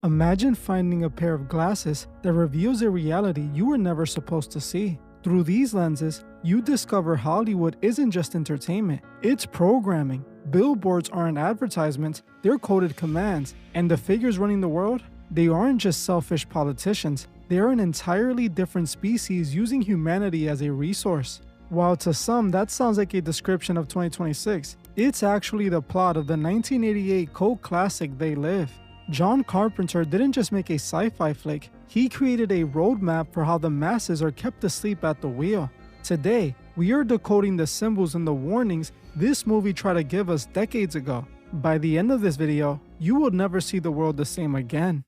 Imagine finding a pair of glasses that reveals a reality you were never supposed to see. Through these lenses, you discover Hollywood isn't just entertainment, it's programming. Billboards aren't advertisements, they're coded commands. And the figures running the world? They aren't just selfish politicians, they are an entirely different species using humanity as a resource. While to some that sounds like a description of 2026, it's actually the plot of the 1988 cult classic They Live. John Carpenter didn't just make a sci-fi flick, he created a roadmap for how the masses are kept asleep at the wheel. Today, we are decoding the symbols and the warnings this movie tried to give us decades ago. By the end of this video, you will never see the world the same again.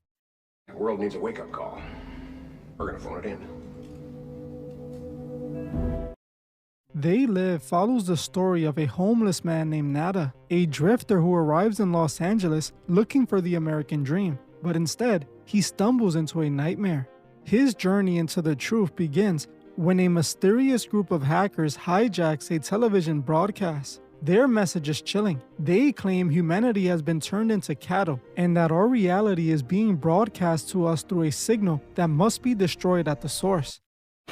The world needs a wake-up call. We're gonna phone it in. They Live follows the story of a homeless man named Nada, a drifter who arrives in Los Angeles looking for the American dream, but instead, he stumbles into a nightmare. His journey into the truth begins when a mysterious group of hackers hijacks a television broadcast. Their message is chilling. They claim humanity has been turned into cattle, and that our reality is being broadcast to us through a signal that must be destroyed at the source.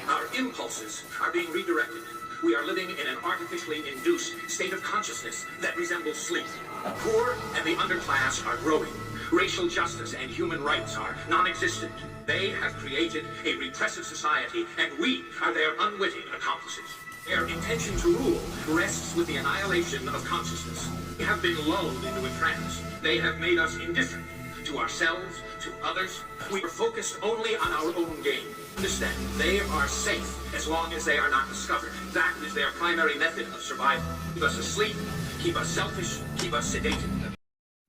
Our impulses are being redirected. We are living in an artificially induced state of consciousness that resembles sleep. The poor and the underclass are growing. Racial justice and human rights are non-existent. They have created a repressive society, and we are their unwitting accomplices. Their intention to rule rests with the annihilation of consciousness. We have been lulled into a trance. They have made us indifferent to ourselves, to others. We are focused only on our own gain. Understand, they are safe as long as they are not discovered. That is their primary method of survival. Keep us asleep, keep us selfish, keep us sedated.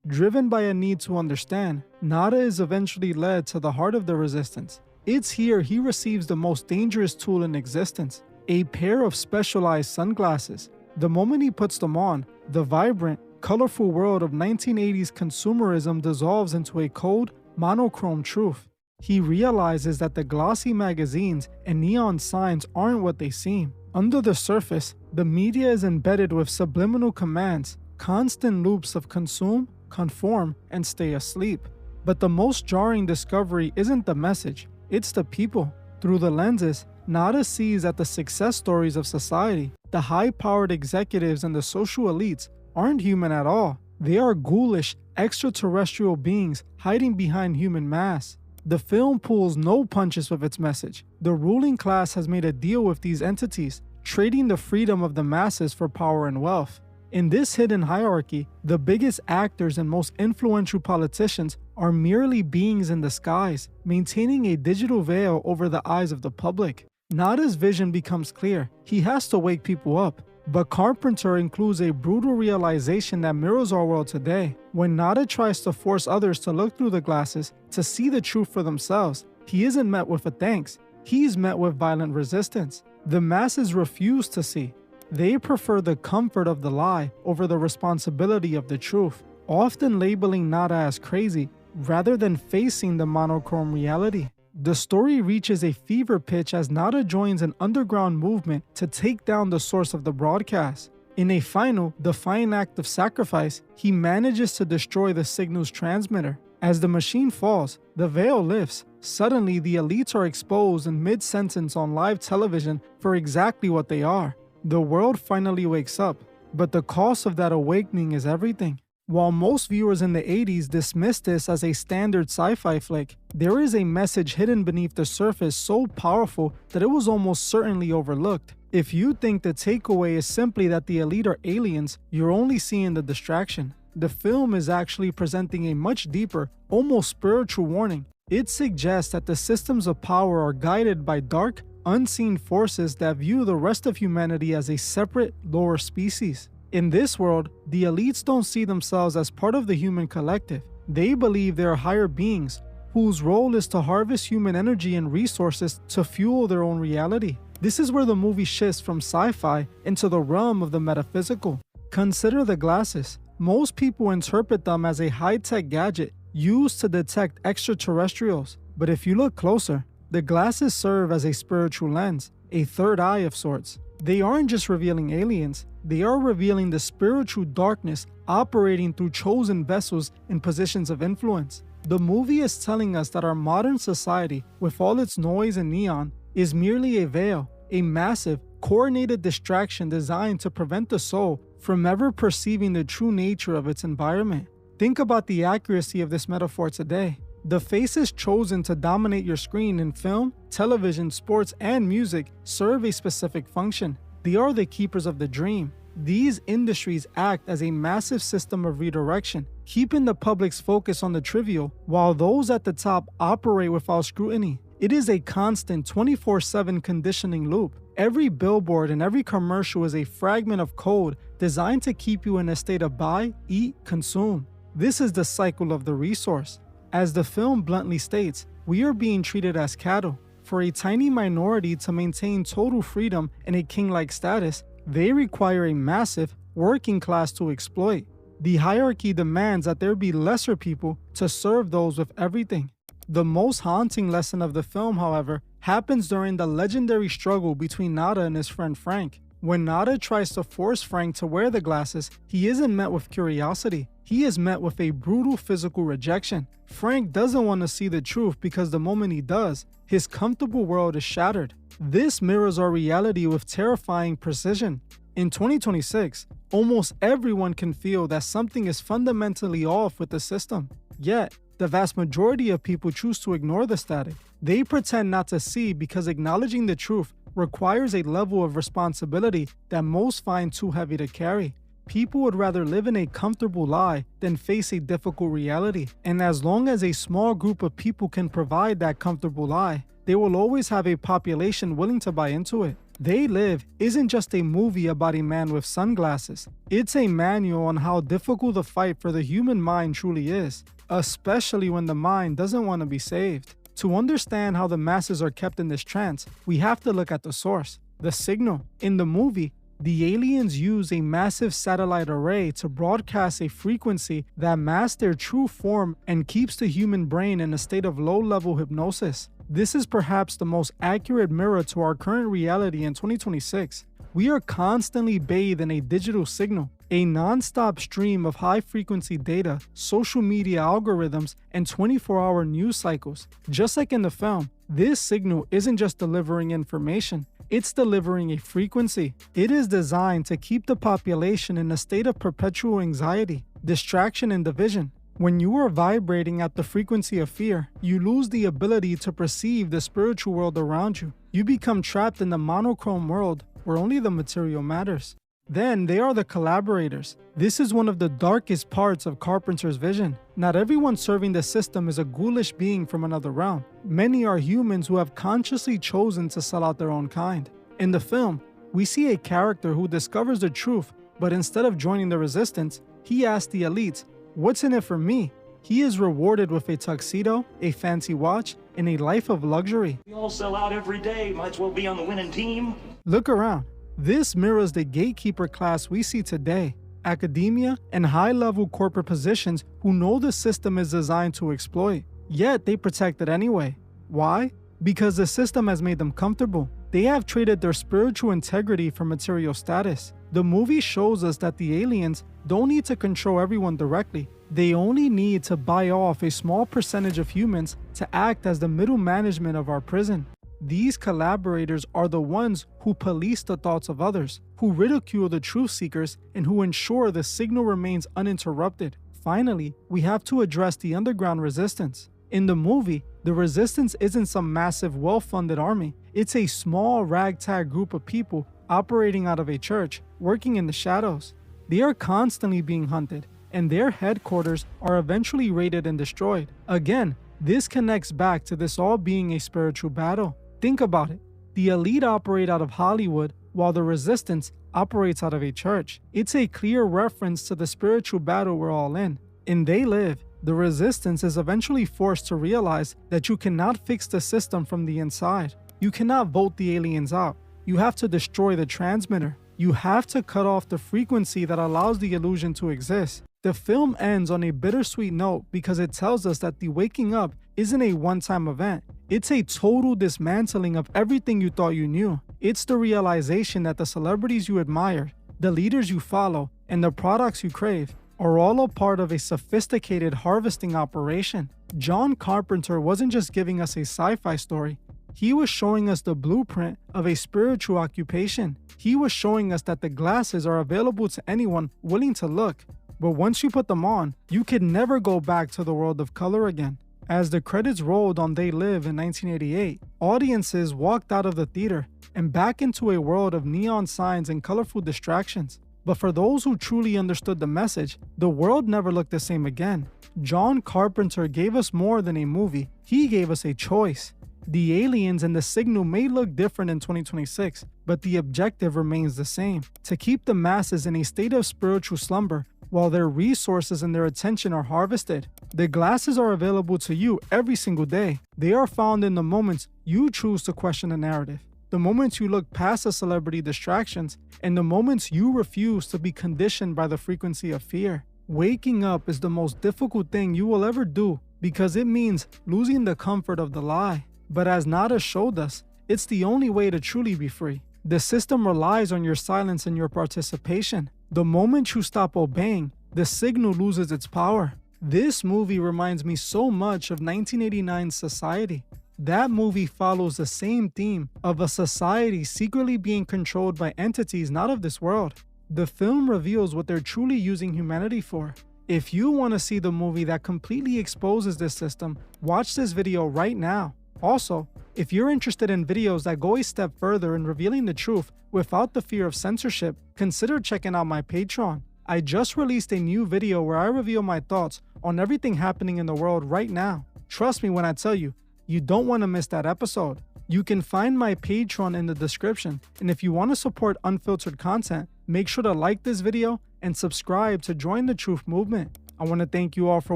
Driven by a need to understand, Nada is eventually led to the heart of the resistance. It's here he receives the most dangerous tool in existence, a pair of specialized sunglasses. The moment he puts them on, the vibrant, colorful world of 1980s consumerism dissolves into a cold, monochrome truth. He realizes that the glossy magazines and neon signs aren't what they seem. Under the surface, the media is embedded with subliminal commands, constant loops of consume, conform, and stay asleep. But the most jarring discovery isn't the message, it's the people. Through the lenses, Nada sees that the success stories of society, the high-powered executives and the social elites, aren't human at all. They are ghoulish, extraterrestrial beings hiding behind human mass. The film pulls no punches with its message. The ruling class has made a deal with these entities, trading the freedom of the masses for power and wealth. In this hidden hierarchy, the biggest actors and most influential politicians are merely beings in disguise, maintaining a digital veil over the eyes of the public. Nada's vision becomes clear. He has to wake people up. But Carpenter includes a brutal realization that mirrors our world today. When Nada tries to force others to look through the glasses to see the truth for themselves, he isn't met with a thanks. He's met with violent resistance. The masses refuse to see. They prefer the comfort of the lie over the responsibility of the truth, often labeling Nada as crazy rather than facing the monochrome reality. The story reaches a fever pitch as Nada joins an underground movement to take down the source of the broadcast. In a final, defiant act of sacrifice, he manages to destroy the signal's transmitter. As the machine falls, the veil lifts. Suddenly, the elites are exposed in mid-sentence on live television for exactly what they are. The world finally wakes up, but the cost of that awakening is everything. While most viewers in the 80s dismissed this as a standard sci-fi flick, there is a message hidden beneath the surface so powerful that it was almost certainly overlooked. If you think the takeaway is simply that the elite are aliens, you're only seeing the distraction. The film is actually presenting a much deeper, almost spiritual warning. It suggests that the systems of power are guided by dark, unseen forces that view the rest of humanity as a separate, lower species. In this world, the elites don't see themselves as part of the human collective. They believe they are higher beings, whose role is to harvest human energy and resources to fuel their own reality. This is where the movie shifts from sci-fi into the realm of the metaphysical. Consider the glasses. Most people interpret them as a high-tech gadget used to detect extraterrestrials. But if you look closer, the glasses serve as a spiritual lens, a third eye of sorts. They aren't just revealing aliens, they are revealing the spiritual darkness operating through chosen vessels in positions of influence. The movie is telling us that our modern society, with all its noise and neon, is merely a veil, a massive, coordinated distraction designed to prevent the soul from ever perceiving the true nature of its environment. Think about the accuracy of this metaphor today. The faces chosen to dominate your screen in film, television, sports, and music serve a specific function. They are the keepers of the dream. These industries act as a massive system of redirection, keeping the public's focus on the trivial, while those at the top operate without scrutiny. It is a constant 24/7 conditioning loop. Every billboard and every commercial is a fragment of code designed to keep you in a state of buy, eat, consume. This is the cycle of the resource. As the film bluntly states, we are being treated as cattle. For a tiny minority to maintain total freedom and a king-like status, they require a massive, working class to exploit. The hierarchy demands that there be lesser people to serve those with everything. The most haunting lesson of the film, however, happens during the legendary struggle between Nada and his friend Frank. When Nada tries to force Frank to wear the glasses, he isn't met with curiosity. He is met with a brutal physical rejection. Frank doesn't want to see the truth because the moment he does, his comfortable world is shattered. This mirrors our reality with terrifying precision. In 2026, almost everyone can feel that something is fundamentally off with the system. Yet, the vast majority of people choose to ignore the static. They pretend not to see because acknowledging the truth requires a level of responsibility that most find too heavy to carry. People would rather live in a comfortable lie than face a difficult reality. And as long as a small group of people can provide that comfortable lie, they will always have a population willing to buy into it. They Live isn't just a movie about a man with sunglasses. It's a manual on how difficult the fight for the human mind truly is, especially when the mind doesn't want to be saved. To understand how the masses are kept in this trance, we have to look at the source, the signal. In the movie, the aliens use a massive satellite array to broadcast a frequency that masks their true form and keeps the human brain in a state of low-level hypnosis. This is perhaps the most accurate mirror to our current reality in 2026. We are constantly bathed in a digital signal, a non-stop stream of high-frequency data, social media algorithms, and 24-hour news cycles. Just like in the film, this signal isn't just delivering information, it's delivering a frequency. It is designed to keep the population in a state of perpetual anxiety, distraction, and division. When you are vibrating at the frequency of fear, you lose the ability to perceive the spiritual world around you. You become trapped in the monochrome world where only the material matters. Then they are the collaborators. This is one of the darkest parts of Carpenter's vision. Not everyone serving the system is a ghoulish being from another realm. Many are humans who have consciously chosen to sell out their own kind. In the film, we see a character who discovers the truth, but instead of joining the resistance, he asks the elites, "What's in it for me?" He is rewarded with a tuxedo, a fancy watch, and a life of luxury. We all sell out every day, might as well be on the winning team. Look around. This mirrors the gatekeeper class we see today. Academia and high-level corporate positions who know the system is designed to exploit. Yet they protect it anyway. Why? Because the system has made them comfortable. They have traded their spiritual integrity for material status. The movie shows us that the aliens don't need to control everyone directly. They only need to buy off a small percentage of humans to act as the middle management of our prison. These collaborators are the ones who police the thoughts of others, who ridicule the truth seekers, and who ensure the signal remains uninterrupted. Finally, we have to address the underground resistance. In the movie, the resistance isn't some massive, well-funded army. It's a small, ragtag group of people operating out of a church, working in the shadows. They are constantly being hunted, and their headquarters are eventually raided and destroyed. Again, this connects back to this all being a spiritual battle. Think about it. The elite operate out of Hollywood, while the resistance operates out of a church. It's a clear reference to the spiritual battle we're all in. In They Live, the resistance is eventually forced to realize that you cannot fix the system from the inside. You cannot vote the aliens out. You have to destroy the transmitter. You have to cut off the frequency that allows the illusion to exist. The film ends on a bittersweet note because it tells us that the waking up isn't a one-time event. It's a total dismantling of everything you thought you knew. It's the realization that the celebrities you admire, the leaders you follow, and the products you crave are all a part of a sophisticated harvesting operation. John Carpenter wasn't just giving us a sci-fi story. He was showing us the blueprint of a spiritual occupation. He was showing us that the glasses are available to anyone willing to look. But once you put them on, you can never go back to the world of color again. As the credits rolled on They Live in 1988, audiences walked out of the theater and back into a world of neon signs and colorful distractions. But for those who truly understood the message, the world never looked the same again. John Carpenter gave us more than a movie. He gave us a choice. The aliens and the signal may look different in 2026, but the objective remains the same: to keep the masses in a state of spiritual slumber while their resources and their attention are harvested. The glasses are available to you every single day. They are found in the moments you choose to question the narrative, the moments you look past the celebrity distractions, and the moments you refuse to be conditioned by the frequency of fear. Waking up is the most difficult thing you will ever do because it means losing the comfort of the lie. But as Nada showed us, it's the only way to truly be free. The system relies on your silence and your participation. The moment you stop obeying, the signal loses its power. This movie reminds me so much of 1989's Society. That movie follows the same theme of a society secretly being controlled by entities not of this world. The film reveals what they're truly using humanity for. If you want to see the movie that completely exposes this system, watch this video right now. Also, if you're interested in videos that go a step further in revealing the truth without the fear of censorship, consider checking out my Patreon. I just released a new video where I reveal my thoughts on everything happening in the world right now. Trust me when I tell you, you don't want to miss that episode. You can find my Patreon in the description, and if you want to support unfiltered content, make sure to like this video and subscribe to join the truth movement. I want to thank you all for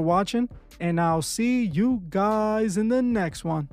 watching, and I'll see you guys in the next one.